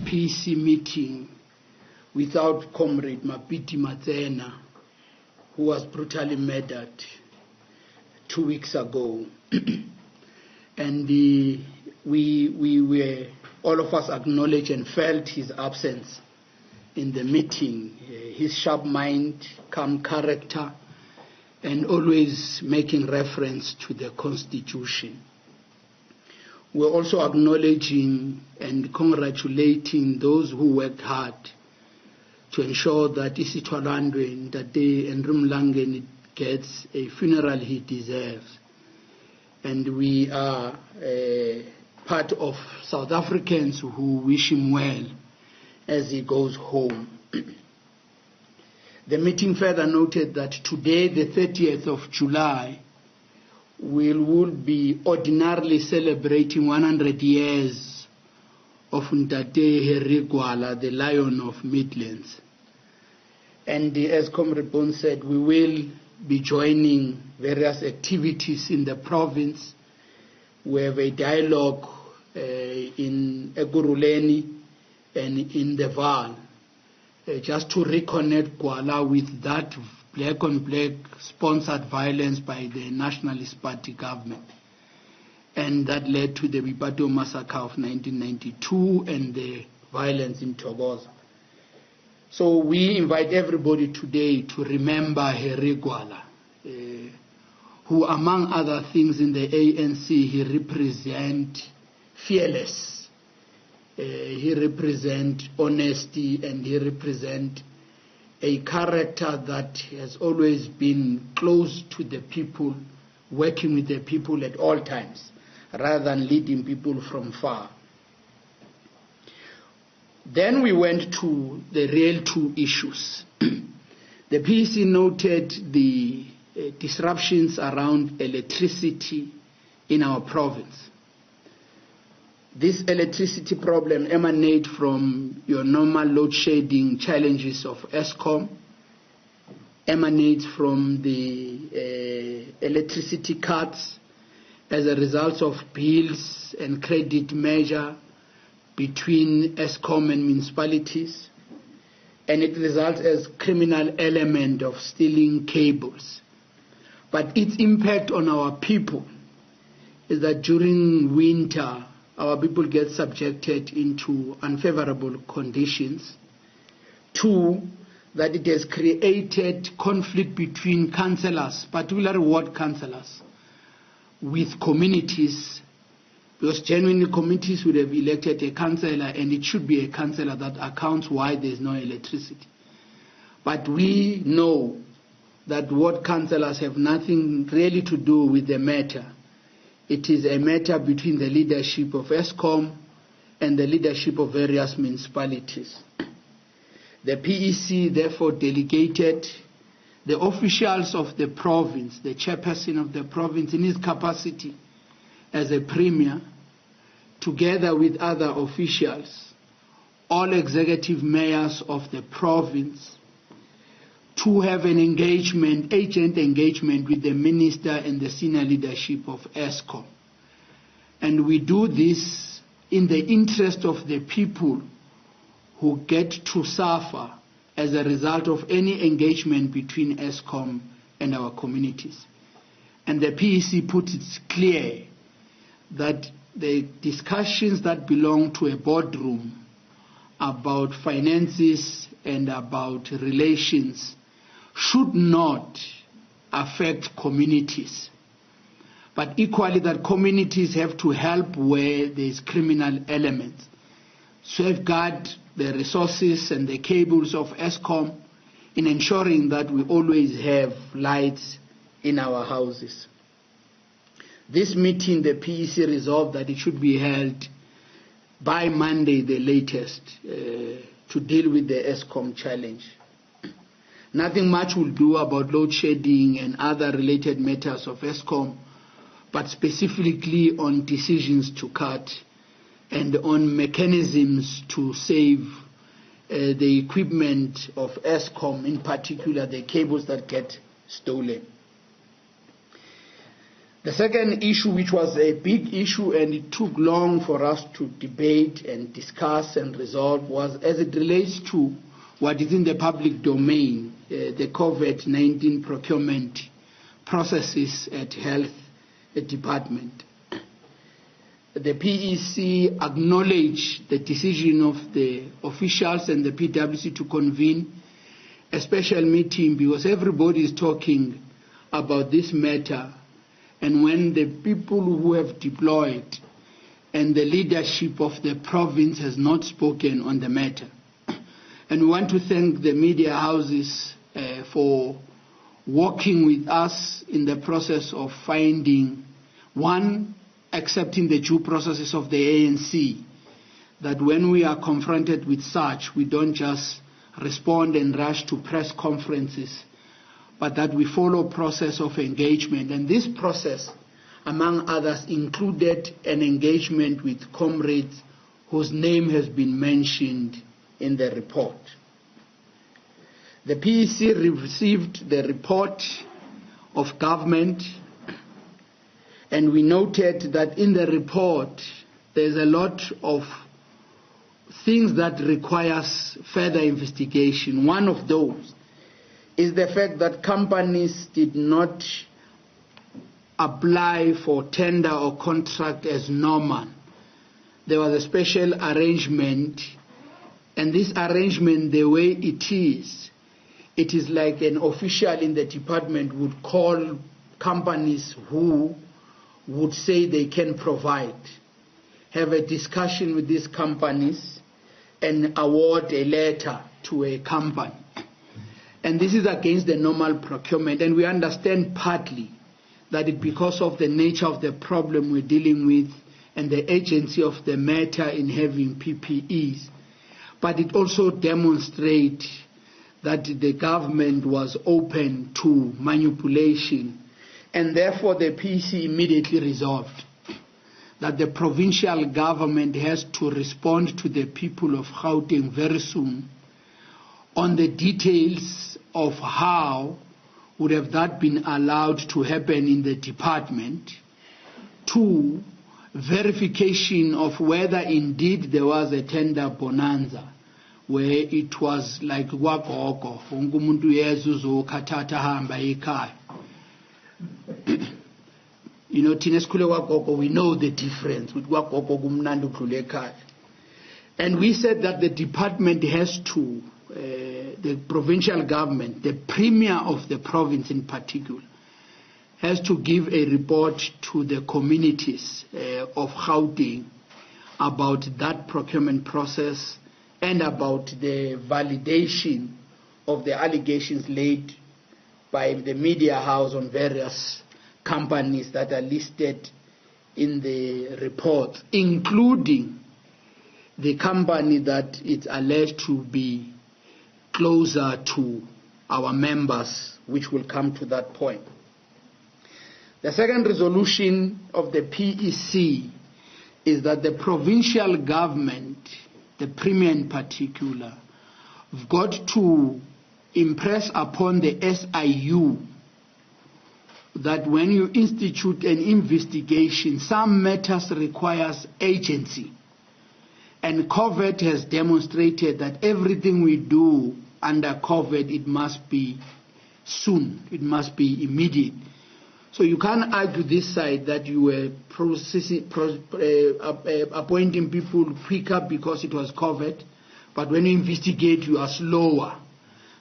PEC meeting without Comrade Mapiti Matsena, who was brutally murdered 2 weeks ago. And we were, all of us acknowledged and felt his absence in the meeting, his sharp mind, calm character, and always making reference to the Constitution. We're also acknowledging and congratulating those who worked hard to ensure that Isitwalandwe Ndate and Rumlangen gets a funeral he deserves. And we are part of South Africans who wish him well as he goes home. The meeting further noted that today, the 30th of July, we will be ordinarily celebrating 100 years of Ntate Herigwala, the Lion of Midlands. And as Comrade Bone said, we will be joining various activities in the province. We have a dialogue in Eguruleni and in the Vaal, just to reconnect Gwala with that black-on-black sponsored violence by the Nationalist Party government. And that led to the Bipato massacre of 1992 and the violence in Thokoza. So we invite everybody today to remember Herigwala, who among other things in the ANC, he represents fearless. He represents honesty, and he represents a character that has always been close to the people, working with the people at all times, rather than leading people from far. Then we went to the real two issues. The PEC noted the disruptions around electricity in our province. This electricity problem emanates from your normal load shedding challenges of Eskom, emanates from the electricity cuts as a result of bills and credit measure between Eskom and municipalities, and it results as criminal element of stealing cables. But its impact on our people is that during winter, our people get subjected into unfavorable conditions. Two, that it has created conflict between councillors, particularly ward councillors, with communities, because genuinely communities would have elected a councillor, and it should be a councillor that accounts why there's no electricity. But we know that ward councillors have nothing really to do with the matter. It is a matter between the leadership of Eskom and the leadership of various municipalities. The PEC therefore delegated the officials of the province, the chairperson of the province in his capacity as a premier, together with other officials, all executive mayors of the province, to have an engagement, agent engagement with the minister and the senior leadership of Eskom. And we do this in the interest of the people who get to suffer as a result of any engagement between Eskom and our communities. And the PEC put it clear that the discussions that belong to a boardroom about finances and about relations should not affect communities, but equally that communities have to help where there is criminal elements, safeguard the resources and the cables of Eskom in ensuring that we always have lights in our houses. This meeting, the PEC resolved that it should be held by Monday, the latest, to deal with the Eskom challenge. Nothing much will do about load shedding and other related matters of Eskom, but specifically on decisions to cut and on mechanisms to save the equipment of Eskom, in particular the cables that get stolen. The second issue, which was a big issue and it took long for us to debate and discuss and resolve, was as it relates to what is in the public domain, the COVID-19 procurement processes at Health Department. The PEC acknowledged the decision of the officials and the PwC to convene a special meeting because everybody is talking about this matter, and when the people who have deployed and the leadership of the province has not spoken on the matter. And we want to thank the media houses for working with us in the process of finding, one, accepting the due processes of the ANC, that when we are confronted with such, we don't just respond and rush to press conferences, but that we follow a process of engagement. And this process, among others, included an engagement with comrades whose name has been mentioned in the report. The PEC received the report of government, and we noted that in the report there's a lot of things that requires further investigation. One of those is the fact that companies did not apply for tender or contract as normal. There was a special arrangement, and this arrangement, the way it is like an official in the department would call companies who would say they can provide, have a discussion with these companies, and award a letter to a company. And this is against the normal procurement, and we understand partly that it because of the nature of the problem we're dealing with and the urgency of the matter in having PPEs. But it also demonstrates that the government was open to manipulation, and therefore the PEC immediately resolved that the provincial government has to respond to the people of Gauteng very soon on the details of how would have that been allowed to happen in the department. Two, verification of whether indeed there was a tender bonanza, where it was like wagogo, ungumuntu yezuzo katata hamba ekhaya. You know, tineskule wagogo, we know the difference with wagogo kumnandi udlule ekhaya. And we said that the department has to, the provincial government, the premier of the province in particular, has to give a report to the communities of Gauteng about that procurement process and about the validation of the allegations laid by the media house on various companies that are listed in the report, including the company that is alleged to be closer to our members, which will come to that point. The second resolution of the PEC is that the provincial government, the premier in particular, have got to impress upon the SIU that when you institute an investigation, some matters requires agency. And COVID has demonstrated that everything we do under COVID, it must be soon, it must be immediate. So you can't argue this side that you were appointing people quicker because it was COVID, but when you investigate, you are slower.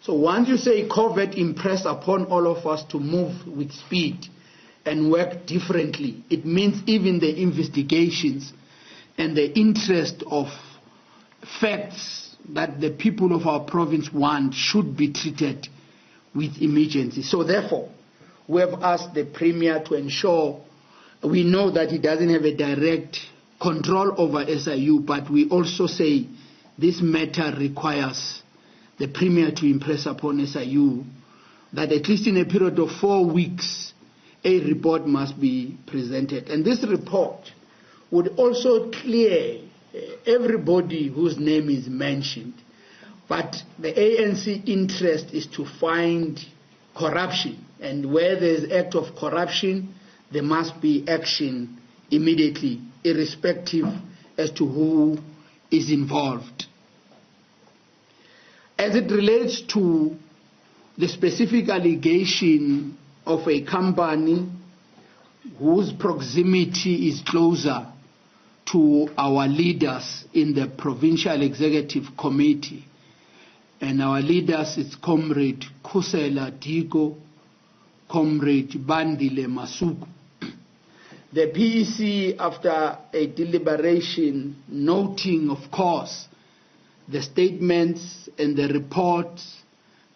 So once you say COVID impressed upon all of us to move with speed and work differently, it means even the investigations and the interest of facts that the people of our province want should be treated with emergency. So therefore, we have asked the Premier to ensure, we know that he doesn't have a direct control over SIU, but we also say this matter requires the Premier to impress upon SIU that at least in a period of 4 weeks, a report must be presented. And this report would also clear everybody whose name is mentioned. But the ANC interest is to find corruption. And where there is act of corruption, there must be action immediately, irrespective as to who is involved. As it relates to the specific allegation of a company whose proximity is closer to our leaders in the Provincial Executive Committee, and our leaders is Comrade Khusela Diko, Comrade Bandile Masuku. The PEC, after a deliberation, noting, of course, the statements and the reports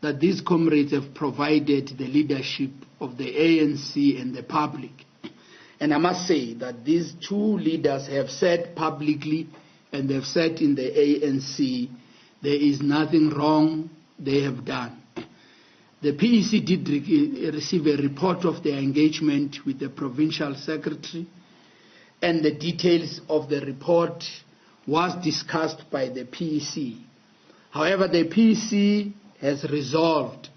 that these comrades have provided the leadership of the ANC and the public. And I must say that these two leaders have said publicly, and they've said in the ANC, there is nothing wrong they have done. The PEC did receive a report of their engagement with the provincial secretary, and the details of the report was discussed by the PEC. However, the PEC has resolved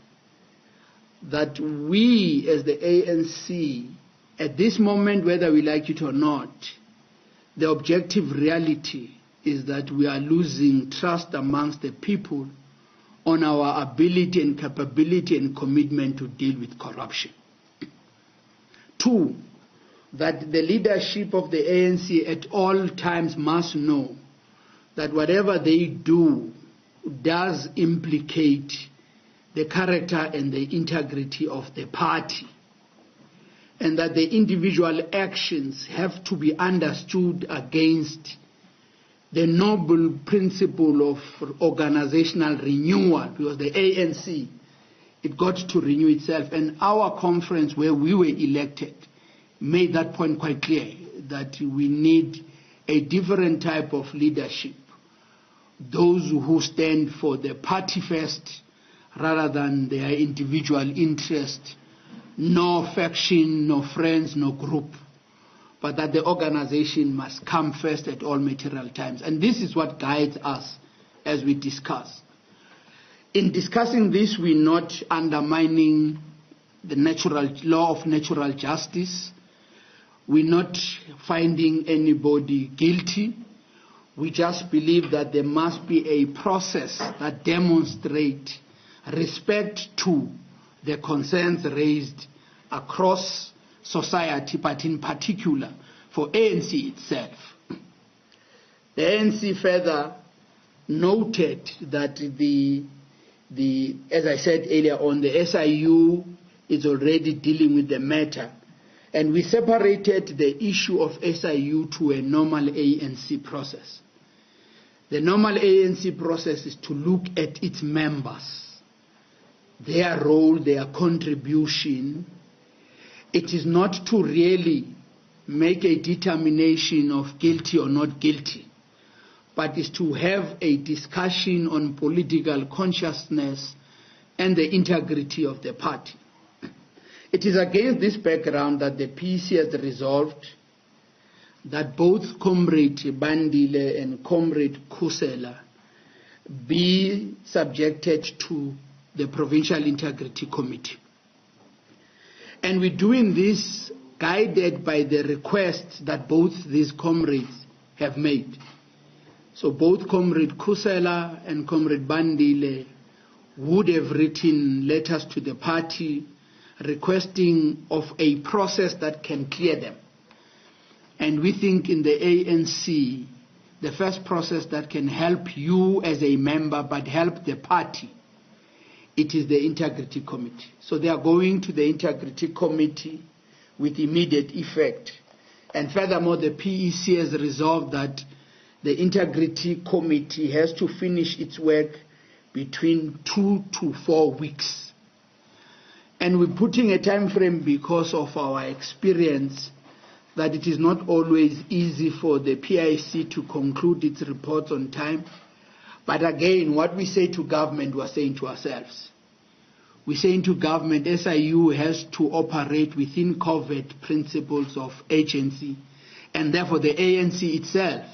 that we as the ANC, at this moment, whether we like it or not, the objective reality is that we are losing trust amongst the people on our ability and capability and commitment to deal with corruption. Two, that the leadership of the ANC at all times must know that whatever they do does implicate the character and the integrity of the party, and that the individual actions have to be understood against the noble principle of organizational renewal, because the ANC, it got to renew itself. And our conference where we were elected made that point quite clear, that we need a different type of leadership, those who stand for the party first rather than their individual interest, no faction, no friends, no group, but that the organization must come first at all material times. And this is what guides us as we discuss. In discussing this, we're not undermining the natural law of natural justice. We're not finding anybody guilty. We just believe that there must be a process that demonstrates respect to the concerns raised across society, but in particular for ANC itself. The ANC further noted that as I said earlier on, the SIU is already dealing with the matter, and we separated the issue of SIU to a normal ANC process. The normal ANC process is to look at its members, their role, their contribution. It is not to really make a determination of guilty or not guilty, but is to have a discussion on political consciousness and the integrity of the party. It is against this background that the PEC has resolved that both Comrade Bandile and Comrade Khusela be subjected to the Provincial Integrity Committee. And we're doing this guided by the requests that both these comrades have made. So both Comrade Khusela and Comrade Bandile would have written letters to the party requesting of a process that can clear them. And we think in the ANC, the first process that can help you as a member but help the party, it is the Integrity Committee. So they are going to the Integrity Committee with immediate effect. And furthermore, the PEC has resolved that the Integrity Committee has to finish its work between 2 to 4 weeks. And we're putting a time frame because of our experience that it is not always easy for the PIC to conclude its reports on time. But again, what we say to government, we're saying to ourselves. We're saying to government, SIU has to operate within covert principles of agency, and therefore the ANC itself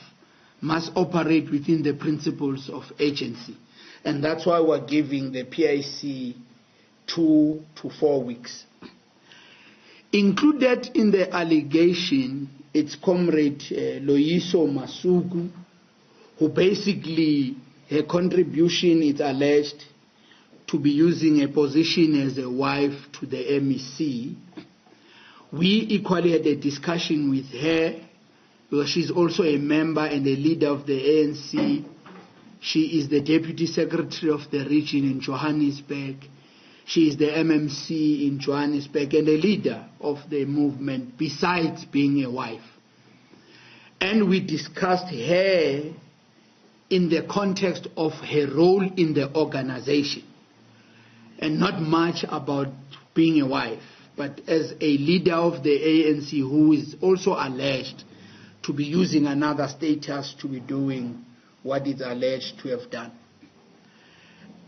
must operate within the principles of agency. And that's why we're giving the PIC 2 to 4 weeks. Included in the allegation, it's Comrade Loyiso Masuku, who basically, her contribution is alleged to be using a position as a wife to the MEC. We equally had a discussion with her, because she's also a member and a leader of the ANC. She is the Deputy Secretary of the region in Johannesburg. She is the MMC in Johannesburg and a leader of the movement, besides being a wife. And we discussed her in the context of her role in the organization, and not much about being a wife, but as a leader of the ANC who is also alleged to be using another status to be doing what is alleged to have done.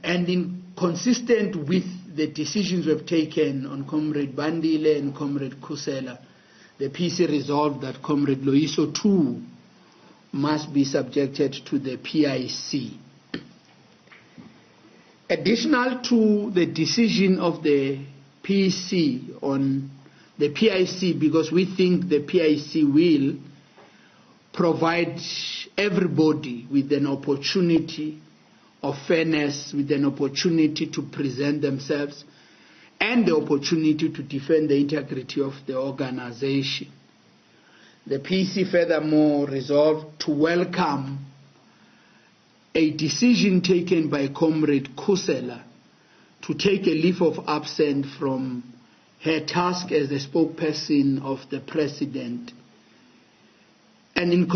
And consistent with the decisions we've taken on Comrade Bandile and Comrade Khusela, the PC resolved that Comrade Loyiso too must be subjected to the PIC. Additional to the decision of the PC on the PIC, because we think the PIC will provide everybody with an opportunity of fairness, with an opportunity to present themselves, and the opportunity to defend the integrity of the organization. The PC furthermore resolved to welcome a decision taken by Comrade Khusela to take a leave of absence from her task as the spokesperson of the President. And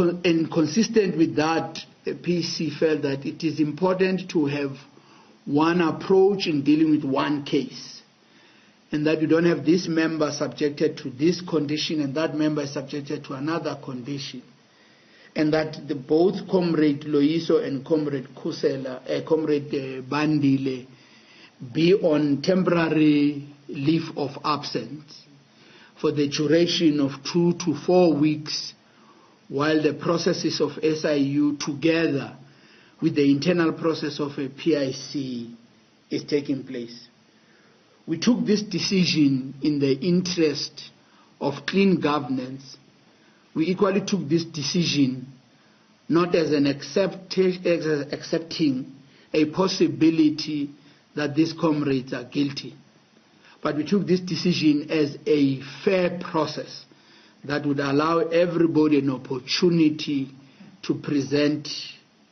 consistent with that, the PC felt that it is important to have one approach in dealing with one case, and that you don't have this member subjected to this condition and that member is subjected to another condition, and that both Comrade Loyiso and Comrade Khusela, Comrade Bandile, be on temporary leave of absence for the duration of 2 to 4 weeks, while the processes of SIU together with the internal process of a PIC is taking place. We took this decision in the interest of clean governance. We equally took this decision not as an accepting a possibility that these comrades are guilty, but we took this decision as a fair process that would allow everybody an opportunity to present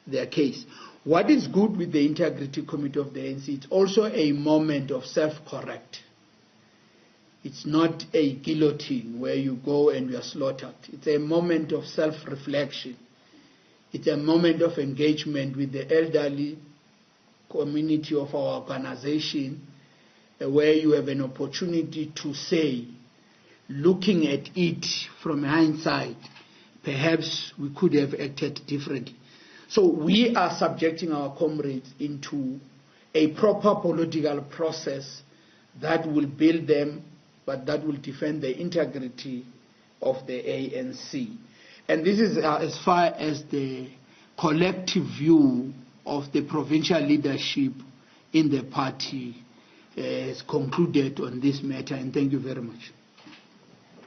their case. What is good with the Integrity Committee of the ANC, it's also a moment of self-correct. It's not a guillotine where you go and you are slaughtered. It's a moment of self-reflection. It's a moment of engagement with the elderly community of our organization, where you have an opportunity to say, looking at it from hindsight, perhaps we could have acted differently. So we are subjecting our comrades into a proper political process that will build them, but that will defend the integrity of the ANC. And this is as far as the collective view of the provincial leadership in the party has concluded on this matter. And thank you very much.